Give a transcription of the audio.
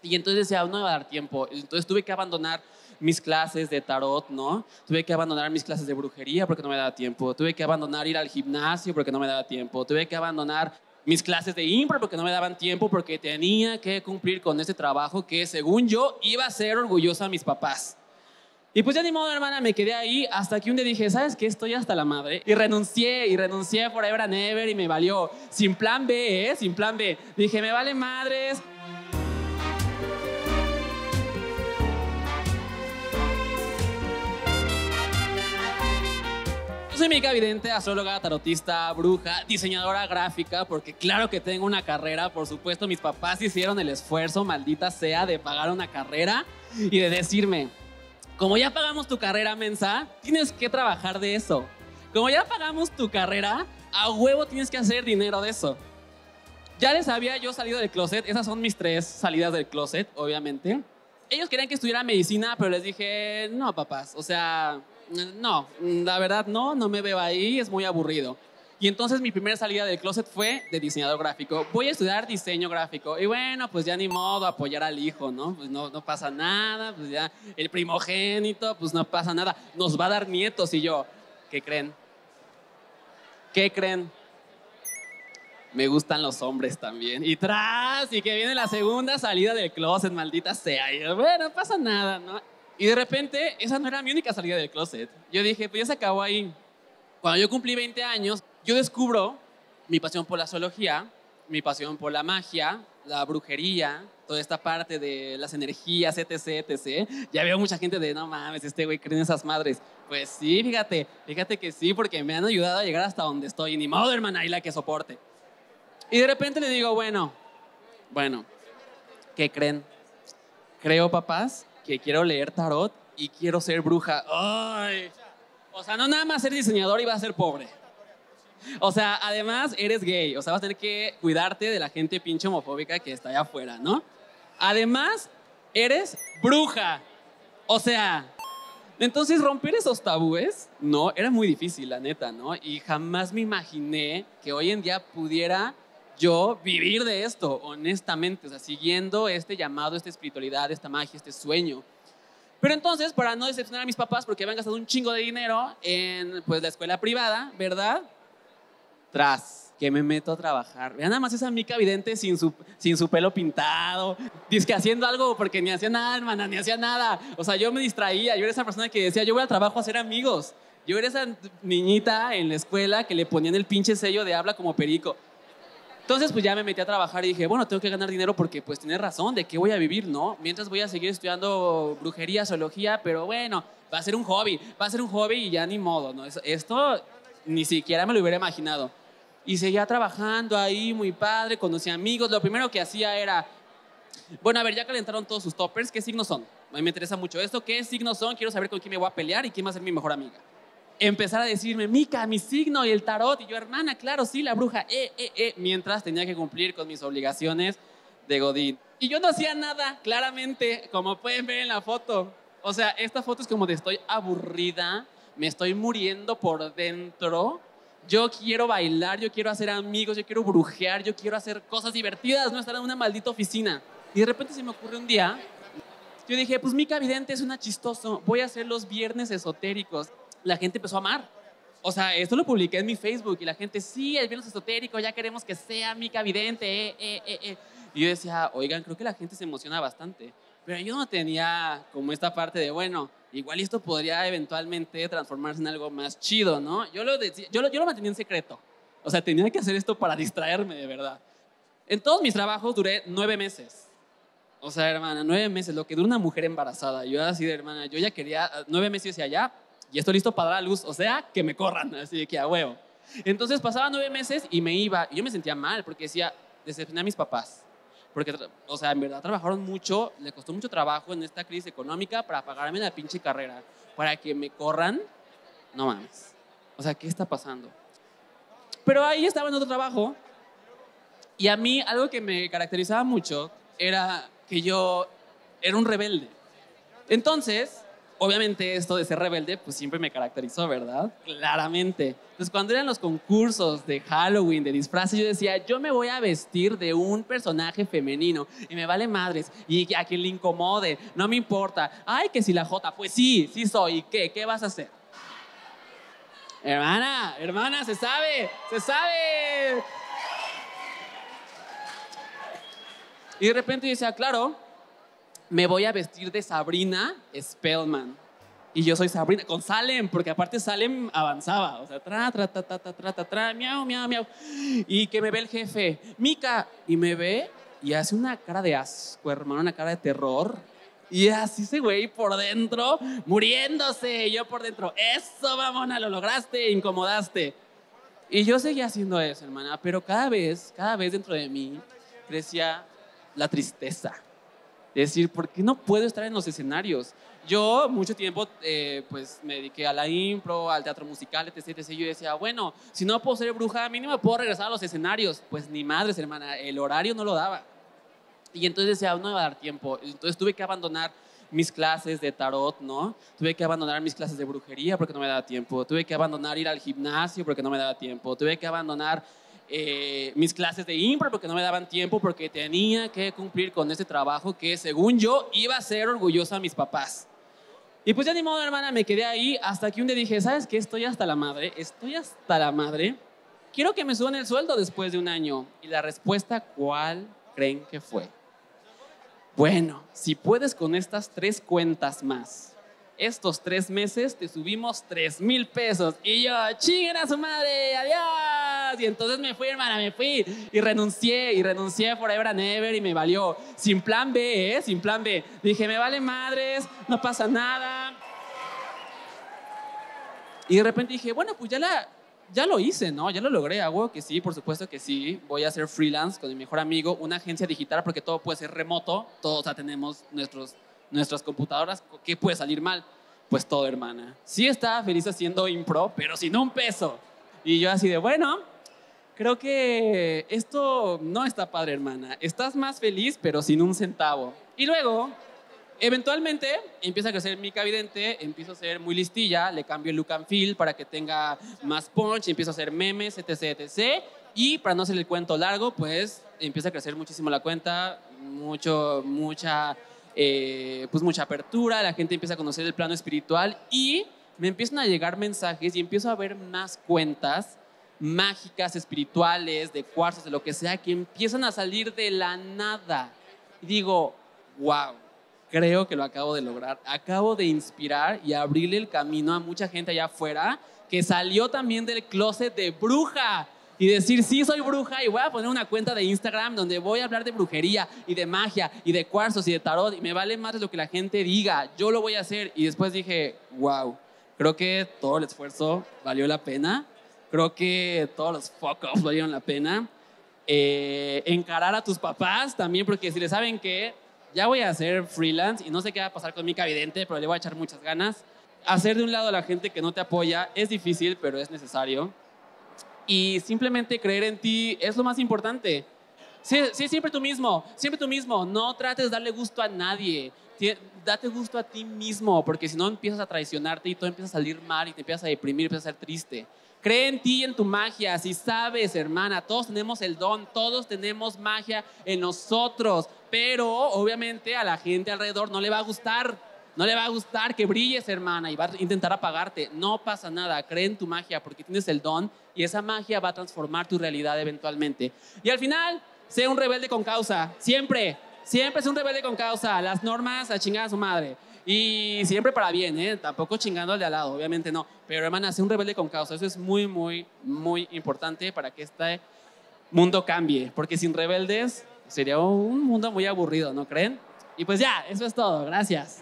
Y entonces decía, no me va a dar tiempo. Entonces tuve que abandonar mis clases de tarot, ¿no? Tuve que abandonar mis clases de brujería porque no me daba tiempo. Tuve que abandonar ir al gimnasio porque no me daba tiempo. Tuve que abandonar mis clases de impro porque no me daban tiempo, porque tenía que cumplir con ese trabajo que, según yo, iba a ser orgullosa a mis papás. Y pues ya ni modo, hermana, me quedé ahí hasta que un día dije, ¿sabes qué? Estoy hasta la madre. Y renuncié forever and ever y me valió. Sin plan B, ¿eh? Sin plan B. Dije, me vale madres. Yo soy Mica Vidente, astróloga, tarotista, bruja, diseñadora gráfica, porque claro que tengo una carrera, por supuesto, mis papás hicieron el esfuerzo, maldita sea, de pagar una carrera y de decirme, como ya pagamos tu carrera, mensa, tienes que trabajar de eso. Como ya pagamos tu carrera, a huevo tienes que hacer dinero de eso. Ya les había yo salido del closet, esas son mis 3 salidas del closet, obviamente. Ellos querían que estudiara medicina, pero les dije, no, papás, o sea, no, la verdad no me veo ahí, es muy aburrido. Y entonces mi primera salida del closet fue de diseñador gráfico. Voy a estudiar diseño gráfico. Y bueno, pues ya ni modo, apoyar al hijo, ¿no? Pues no pasa nada, pues ya el primogénito, pues no pasa nada. Nos va a dar nietos. Y yo, ¿qué creen? ¿Qué creen? Me gustan los hombres también. Y y que viene la segunda salida del closet, maldita sea. Y yo, bueno, no pasa nada, ¿no? Y de repente, esa no era mi única salida del closet. Yo dije, pues ya se acabó ahí. Cuando yo cumplí 20 años, yo descubro mi pasión por la astrología, mi pasión por la magia, la brujería, toda esta parte de las energías, etc, etc. Ya veo mucha gente de, no mames, este güey cree en esas madres. Pues sí, fíjate que sí, porque me han ayudado a llegar hasta donde estoy. Y ni modo, hermana, ahí la que soporte. Y de repente le digo, bueno, ¿qué creen? Creo, papás, que quiero leer tarot y quiero ser bruja. ¡Ay! O sea, no nada más ser diseñador y vas a ser pobre. O sea, además eres gay. O sea, vas a tener que cuidarte de la gente pinche homofóbica que está allá afuera, ¿no? Además, eres bruja. O sea, entonces romper esos tabúes, no, era muy difícil, la neta, ¿no? Y jamás me imaginé que hoy en día pudiera yo vivir de esto, honestamente. O sea, siguiendo este llamado, esta espiritualidad, esta magia, este sueño. Pero entonces, para no decepcionar a mis papás, porque habían gastado un chingo de dinero en pues, la escuela privada, ¿verdad? Que me meto a trabajar. Vean nada más esa Mica Vidente sin su pelo pintado. Dice que haciendo algo porque ni hacía nada, hermana, ni hacía nada. O sea, yo me distraía. Yo era esa persona que decía, yo voy al trabajo a hacer amigos. Yo era esa niñita en la escuela que le ponían el pinche sello de habla como perico. Entonces, pues ya me metí a trabajar y dije, bueno, tengo que ganar dinero porque, pues, tienes razón, ¿de qué voy a vivir, no? Mientras voy a seguir estudiando brujería, astrología, pero bueno, va a ser un hobby y ya ni modo, ¿no? Esto ni siquiera me lo hubiera imaginado. Y seguía trabajando ahí, muy padre, conocí amigos. Lo primero que hacía era, bueno, a ver, ya calentaron todos sus toppers, ¿qué signos son? A mí me interesa mucho esto, ¿qué signos son? Quiero saber con quién me voy a pelear y quién va a ser mi mejor amiga. Empezar a decirme, Mica, mi signo y el tarot. Y yo, hermana, claro, sí, la bruja, mientras tenía que cumplir con mis obligaciones de godín. Y yo no hacía nada, claramente, como pueden ver en la foto. O sea, esta foto es como de estoy aburrida, me estoy muriendo por dentro. Yo quiero bailar, yo quiero hacer amigos, yo quiero brujear, yo quiero hacer cosas divertidas, no estar en una maldita oficina. Y de repente se me ocurre un día, yo dije, pues Mica Vidente es una chistoso, voy a hacer los viernes esotéricos. La gente empezó a amar. O sea, esto lo publiqué en mi Facebook y la gente, sí, el viernes esotérico, ya queremos que sea Mica Vidente, Y yo decía, oigan, creo que la gente se emociona bastante. Pero yo no tenía como esta parte de, bueno, igual esto podría eventualmente transformarse en algo más chido, ¿no? Yo lo mantenía en secreto. O sea, tenía que hacer esto para distraerme, de verdad. En todos mis trabajos duré 9 meses. O sea, hermana, 9 meses, lo que dura una mujer embarazada. Yo así de, hermana, yo ya quería 9 meses hacia allá. Y estoy listo para dar a luz, o sea, que me corran, así de que a huevo. Entonces pasaba 9 meses y me iba, y yo me sentía mal porque decía, decepcioné a mis papás. Porque, o sea, en verdad trabajaron mucho, le costó mucho trabajo en esta crisis económica para pagarme la pinche carrera. Para que me corran, no mames. O sea, ¿qué está pasando? Pero ahí estaba en otro trabajo y a mí algo que me caracterizaba mucho era que yo era un rebelde. Entonces, obviamente esto de ser rebelde, pues siempre me caracterizó, ¿verdad? Claramente. Entonces, cuando eran los concursos de Halloween, de disfraces, yo decía, yo me voy a vestir de un personaje femenino y me vale madres. Y a quien le incomode, no me importa. Ay, que si la Jota, pues sí, sí soy. ¿Y qué? ¿Qué vas a hacer? Hermana, se sabe, se sabe. Y de repente yo decía, claro, me voy a vestir de Sabrina Spellman. Y yo soy Sabrina, con Salem, porque aparte Salem avanzaba. O sea, miau, miau, miau. Y que me ve el jefe, Mika, y me ve y hace una cara de asco, hermano, una cara de terror. Y así ese güey por dentro, muriéndose. Y yo por dentro, eso, mamona, lo lograste, incomodaste. Y yo seguía haciendo eso, hermana, pero cada vez dentro de mí crecía la tristeza. Es decir, ¿por qué no puedo estar en los escenarios? Yo mucho tiempo pues me dediqué a la impro, al teatro musical, etc, etc. Yo decía, bueno, si no puedo ser bruja, mínimo puedo regresar a los escenarios. Pues ni madres, hermana, el horario no lo daba. Y entonces decía, no me va a dar tiempo. Entonces tuve que abandonar mis clases de tarot, ¿no? Tuve que abandonar mis clases de brujería porque no me daba tiempo. Tuve que abandonar ir al gimnasio porque no me daba tiempo. Tuve que abandonar mis clases de impro porque no me daban tiempo, porque tenía que cumplir con ese trabajo que, según yo, iba a ser orgullosa a mis papás. Y pues ya ni modo, hermana, me quedé ahí hasta que un día dije, ¿sabes qué? Estoy hasta la madre. Quiero que me suban el sueldo después de un año. Y la respuesta, ¿cuál creen que fue? Bueno, si puedes con estas 3 cuentas más, estos 3 meses te subimos 3,000 pesos. Y yo, chinguen a su madre, adiós. Y entonces me fui, hermana, me fui. Y renuncié forever and ever y me valió. Sin plan B, sin plan B. Dije, me vale madres, no pasa nada. Y de repente dije, bueno, pues ya lo hice, ¿no? Ya lo logré, hago que sí, por supuesto que sí. Voy a hacer freelance con mi mejor amigo, una agencia digital, porque todo puede ser remoto. Todos ya tenemos nuestras computadoras. ¿Qué puede salir mal? Pues todo, hermana. Sí estaba feliz haciendo impro, pero sin un peso. Y yo así de, bueno, creo que esto no está padre, hermana. Estás más feliz, pero sin un centavo. Y luego, eventualmente, empieza a crecer mi vidente, empiezo a ser muy listilla, le cambio el look and feel para que tenga más punch, empiezo a hacer memes, etc, etc. Y para no hacer el cuento largo, pues empieza a crecer muchísimo la cuenta, mucha apertura, la gente empieza a conocer el plano espiritual y me empiezan a llegar mensajes y empiezo a ver más cuentas mágicas, espirituales, de cuarzos, de lo que sea, que empiezan a salir de la nada. Y digo, wow, creo que lo acabo de lograr. Acabo de inspirar y abrirle el camino a mucha gente allá afuera que salió también del closet de bruja. Y decir, sí, soy bruja y voy a poner una cuenta de Instagram donde voy a hablar de brujería y de magia y de cuarzos y de tarot y me vale más lo que la gente diga, yo lo voy a hacer. Y después dije, wow, creo que todo el esfuerzo valió la pena, creo que todos los fuck-ups valieron la pena. Encarar a tus papás también, porque si le saben que ya voy a hacer freelance y no sé qué va a pasar con mi vidente, pero le voy a echar muchas ganas. Hacer de un lado a la gente que no te apoya es difícil, pero es necesario. Y simplemente creer en ti es lo más importante. Sí, siempre tú mismo, no trates de darle gusto a nadie, date gusto a ti mismo, porque si no empiezas a traicionarte y todo empieza a salir mal y te empiezas a deprimir, empiezas a ser triste. Cree en ti y en tu magia, si sabes, hermana, todos tenemos el don, todos tenemos magia en nosotros, pero obviamente a la gente alrededor no le va a gustar. No le va a gustar que brilles, hermana, y va a intentar apagarte. No pasa nada, cree en tu magia porque tienes el don y esa magia va a transformar tu realidad eventualmente. Y al final, sé un rebelde con causa. Siempre es un rebelde con causa. Las normas a chingar a su madre. Y siempre para bien, ¿eh? Tampoco chingando al de al lado, obviamente no. Pero, hermana, sé un rebelde con causa. Eso es muy, muy, muy importante para que este mundo cambie. Porque sin rebeldes sería un mundo muy aburrido, ¿no creen? Y pues ya, eso es todo. Gracias.